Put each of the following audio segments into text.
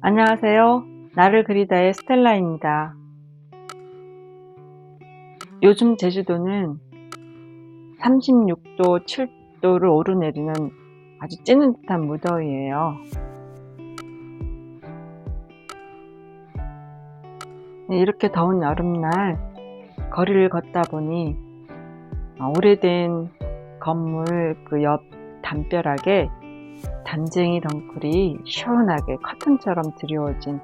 안녕하세요. 나를 그리다의 스텔라입니다. 요즘 제주도는 36도, 7도를 오르내리는 아주 찌는 듯한 무더위예요. 이렇게 더운 여름날 거리를 걷다 보니 오래된 건물 그 옆 담벼락에 단쟁이 덩쿨이 시원하게 커튼처럼 드리워진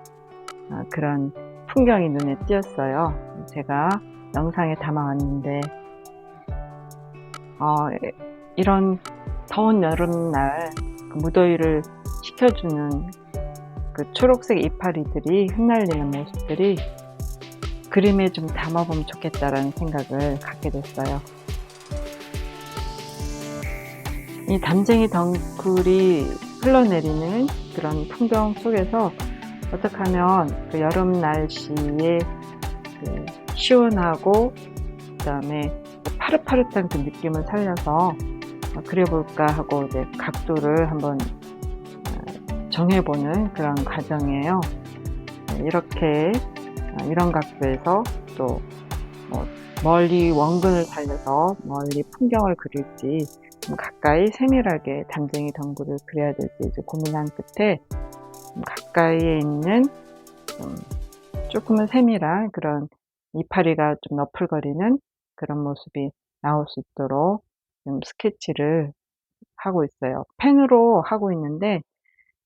그런 풍경이 눈에 띄었어요. 제가 영상에 담아왔는데 이런 더운 여름날 그 무더위를 식혀주는 그 초록색 이파리들이 흩날리는 모습들이 그림에 좀 담아보면 좋겠다라는 생각을 갖게 됐어요. 이 담쟁이 덩쿨이 흘러내리는 그런 풍경 속에서 어떻게 하면 그 여름 날씨에 그 시원하고 그다음에 파릇파릇한 그 느낌을 살려서 그려볼까 하고 이제 각도를 한번 정해보는 그런 과정이에요. 이렇게 이런 각도에서 또 멀리 원근을 살려서 멀리 풍경을 그릴지 가까이 세밀하게 담쟁이 덩굴을 그려야 될지 이제 고민한 끝에 가까이에 있는 조금은 세밀한 그런 이파리가 좀 너풀거리는 그런 모습이 나올 수 있도록 좀 스케치를 하고 있어요. 펜으로 하고 있는데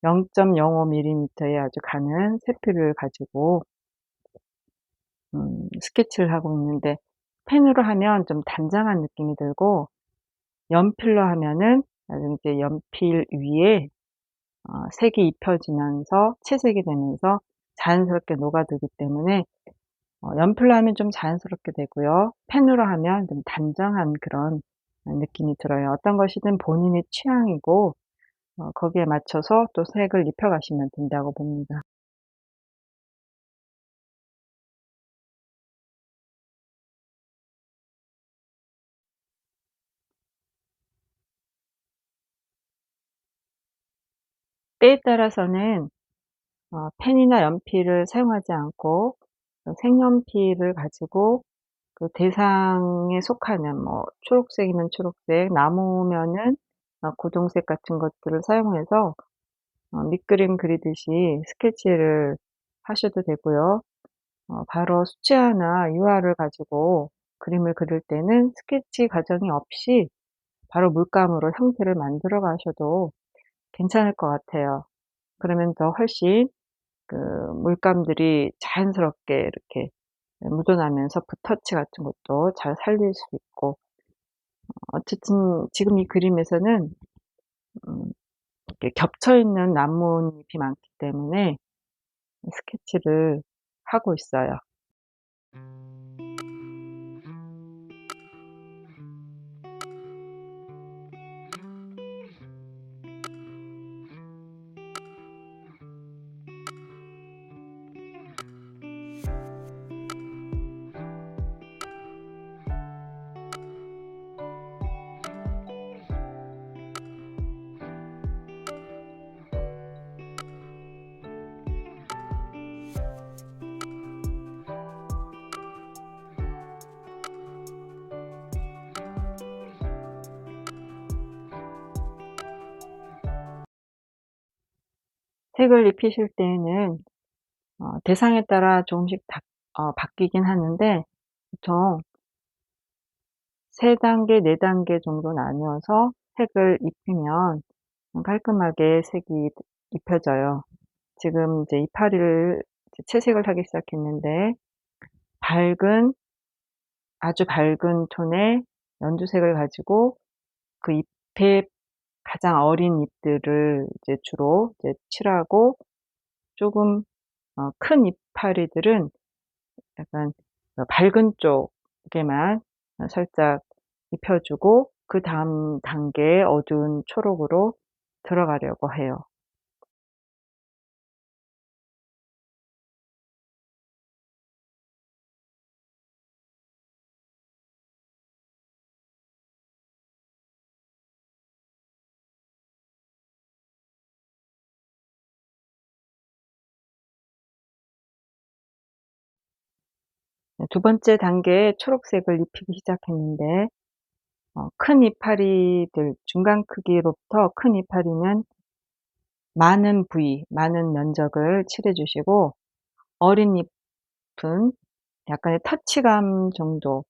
0.05mm의 아주 가는 세필을 가지고 스케치를 하고 있는데, 펜으로 하면 좀 단정한 느낌이 들고 연필로 하면은 이제 연필 위에 색이 입혀지면서 채색이 되면서 자연스럽게 녹아들기 때문에 연필로 하면 좀 자연스럽게 되고요. 펜으로 하면 좀 단정한 그런 느낌이 들어요. 어떤 것이든 본인의 취향이고 거기에 맞춰서 또 색을 입혀가시면 된다고 봅니다. 때에 따라서는 펜이나 연필을 사용하지 않고 색연필을 가지고 그 대상에 속하는 초록색이면 초록색, 나무면은 고동색 같은 것들을 사용해서 밑그림 그리듯이 스케치를 하셔도 되고요. 바로 수채화나 유화를 가지고 그림을 그릴 때는 스케치 과정이 없이 바로 물감으로 형태를 만들어 가셔도 괜찮을 것 같아요. 그러면 더 훨씬 그 물감들이 자연스럽게 이렇게 묻어나면서 붓터치 같은 것도 잘 살릴 수 있고, 어쨌든 지금 이 그림에서는 음 이렇게 겹쳐 있는 나뭇잎이 많기 때문에 스케치를 하고 있어요. 색을 입히실 때에는 대상에 따라 조금씩 바뀌긴 하는데, 보통 3단계, 4단계 정도 나누어서 색을 입히면 깔끔하게 색이 입혀져요. 지금 이제 이파리를 이제 채색을 하기 시작했는데, 밝은 아주 밝은 톤의 연두색을 가지고 그 잎의 가장 어린 잎들을 이제 주로 이제 칠하고, 조금 큰 이파리들은 약간 밝은 쪽에만 살짝 입혀 주고 그다음 단계에 어두운 초록으로 들어가려고 해요. 두 번째 단계에 초록색을 입히기 시작했는데 큰 이파리들 중간 크기로부터 큰 이파리는 많은 부위, 많은 면적을 칠해 주시고 어린 잎은 약간의 터치감 정도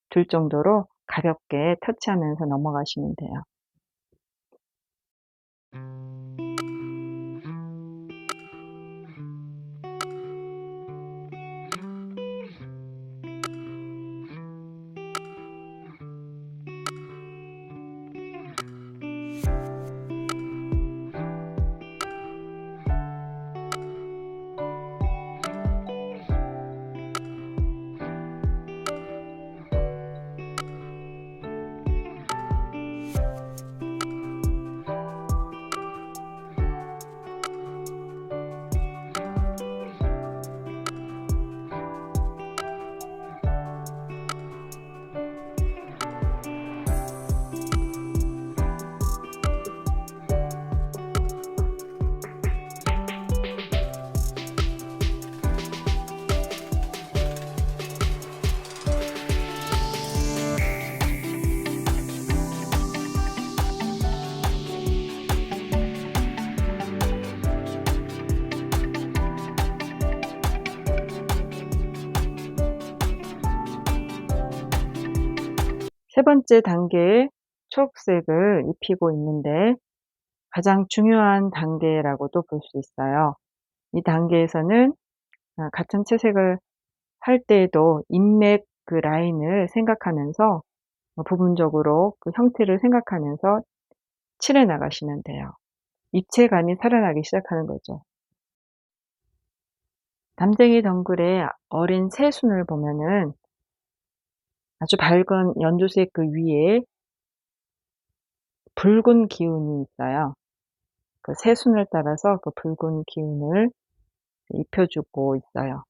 들 정도로 가볍게 터치하면서 넘어가시면 돼요. 세 번째 단계에 초록색을 입히고 있는데 가장 중요한 단계라고도 볼 수 있어요. 이 단계에서는 같은 채색을 할 때에도 인맥 그 라인을 생각하면서 부분적으로 그 형태를 생각하면서 칠해 나가시면 돼요. 입체감이 살아나기 시작하는 거죠. 담쟁이 덩굴의 어린 새순을 보면은 아주 밝은 연두색 그 위에 붉은 기운이 있어요. 그 새순을 따라서 그 붉은 기운을 입혀주고 있어요.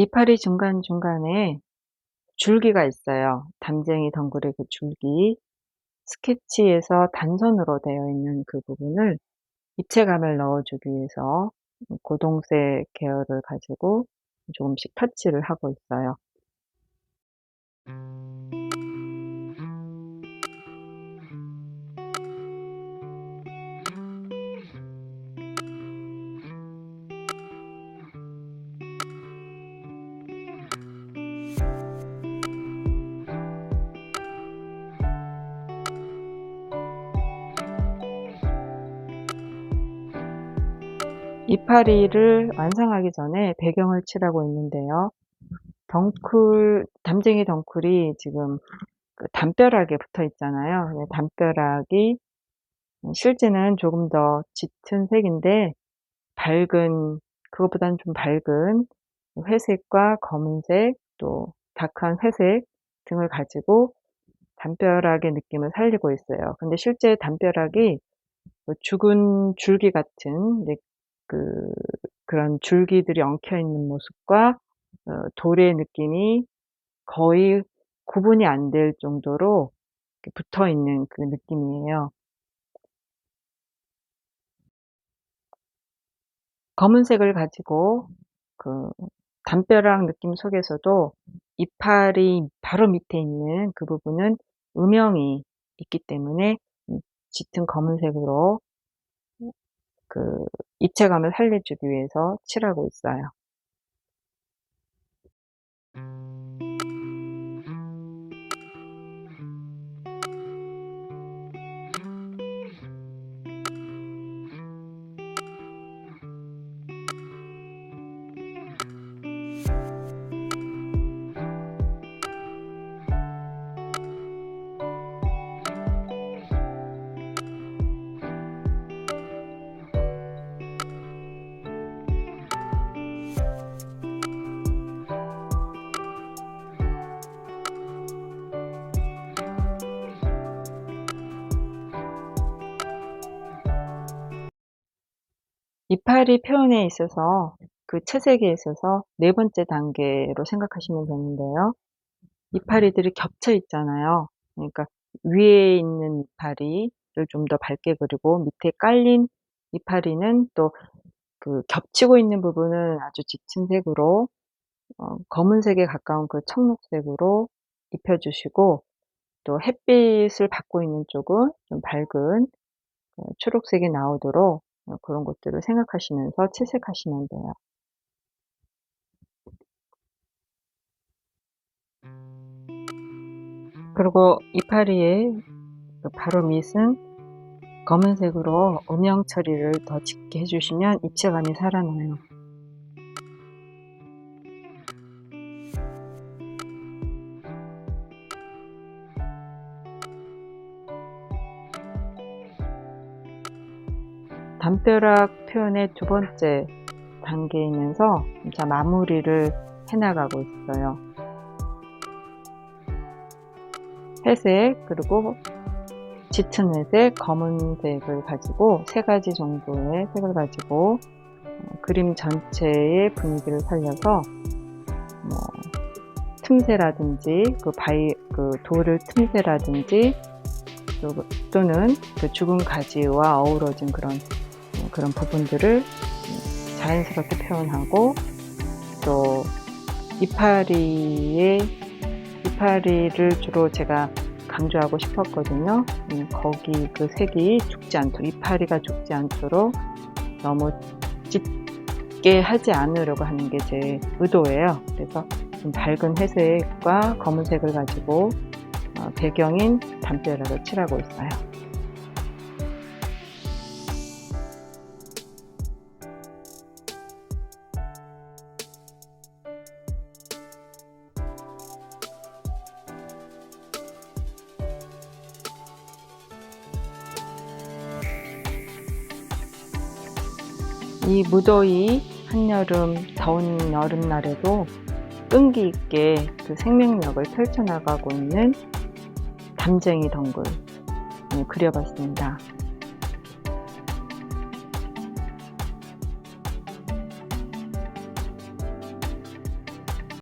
이파리 중간중간에 줄기가 있어요. 담쟁이 덩굴의 그 줄기. 스케치에서 단선으로 되어 있는 그 부분을 입체감을 넣어주기 위해서 고동색 계열을 가지고 조금씩 터치를 하고 있어요. 이파리를 완성하기 전에 배경을 칠하고 있는데요. 담쟁이 덩굴이 지금 그 담벼락에 붙어 있잖아요. 네, 담벼락이 실제는 조금 더 짙은 색인데 그것보다는 좀 밝은 회색과 검은색 또 다크한 회색 등을 가지고 담벼락의 느낌을 살리고 있어요. 근데 실제 담벼락이 죽은 줄기 같은 그런 줄기들이 엉켜 있는 모습과 돌의 느낌이 거의 구분이 안 될 정도로 붙어 있는 그 느낌이에요. 검은색을 가지고 그 담벼락 느낌 속에서도 이파리 바로 밑에 있는 그 부분은 음영이 있기 때문에 짙은 검은색으로 그 입체감을 살려주기 위해서 칠하고 있어요. 이파리 표현에 있어서 그 채색에 있어서 네 번째 단계로 생각하시면 되는데요. 이파리들이 겹쳐 있잖아요. 그러니까 위에 있는 이파리를 좀 더 밝게 그리고 밑에 깔린 이파리는 또 그 겹치고 있는 부분은 아주 짙은 색으로 검은색에 가까운 그 청록색으로 입혀 주시고, 또 햇빛을 받고 있는 쪽은 좀 밝은 초록색이 나오도록 그런 것들을 생각하시면서 채색하시면 돼요. 그리고 이파리의 그 바로 밑은 검은색으로 음영 처리를 더 짙게 해 주시면 입체감이 살아나요. 담벼락 표현의 두 번째 단계이면서 진짜 마무리를 해 나가고 있어요. 회색, 그리고 짙은 회색, 검은색을 가지고 세 가지 정도의 색을 가지고 그림 전체의 분위기를 살려서 뭐 틈새라든지 그 돌을 틈새라든지 또는 그 죽은 가지와 어우러진 그런 부분들을 자연스럽게 표현하고, 또 이파리를 주로 제가 강조하고 싶었거든요. 거기 그 색이 죽지 않도록, 이파리가 죽지 않도록 너무 짙게 하지 않으려고 하는 게 제 의도예요. 그래서 좀 밝은 회색과 검은색을 가지고 배경인 담벼락을 칠하고 있어요. 이 무더위 한여름, 더운 여름날에도 끈기 있게 그 생명력을 펼쳐나가고 있는 담쟁이 덩굴 그려봤습니다.